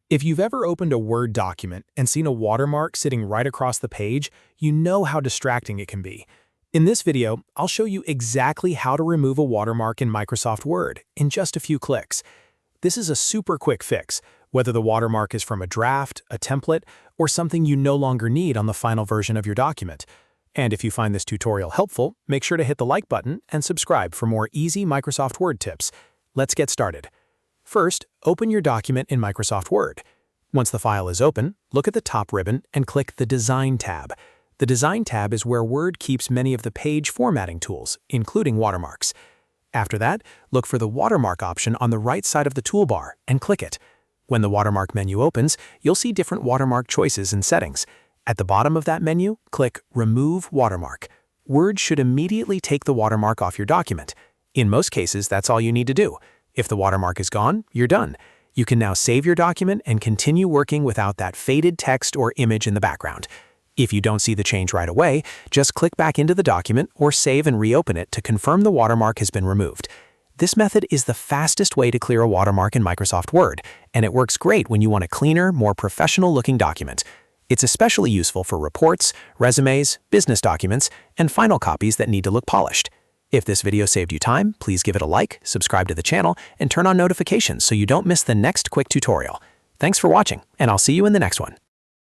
If you've ever opened a Word document and seen a watermark sitting right across the page, you know how distracting it can be. In this video, I'll show you exactly how to remove a watermark in Microsoft Word in just a few clicks. This is a super quick fix, whether the watermark is from a draft, a template, or something you no longer need on the final version of your document. And if you find this tutorial helpful, make sure to hit the like button and subscribe for more easy Microsoft Word tips. Let's get started. First, open your document in Microsoft Word. Once the file is open, look at the top ribbon and click the Design tab. The Design tab is where Word keeps many of the page formatting tools, including watermarks. After that, look for the Watermark option on the right side of the toolbar and click it. When the Watermark menu opens, you'll see different watermark choices and settings. At the bottom of that menu, click Remove Watermark. Word should immediately take the watermark off your document. In most cases, that's all you need to do. If the watermark is gone, you're done. You can now save your document and continue working without that faded text or image in the background. If you don't see the change right away, just click back into the document or save and reopen it to confirm the watermark has been removed. This method is the fastest way to clear a watermark in Microsoft Word, and it works great when you want a cleaner, more professional-looking document. It's especially useful for reports, resumes, business documents, and final copies that need to look polished. If this video saved you time, please give it a like, subscribe to the channel, and turn on notifications so you don't miss the next quick tutorial. Thanks for watching, and I'll see you in the next one.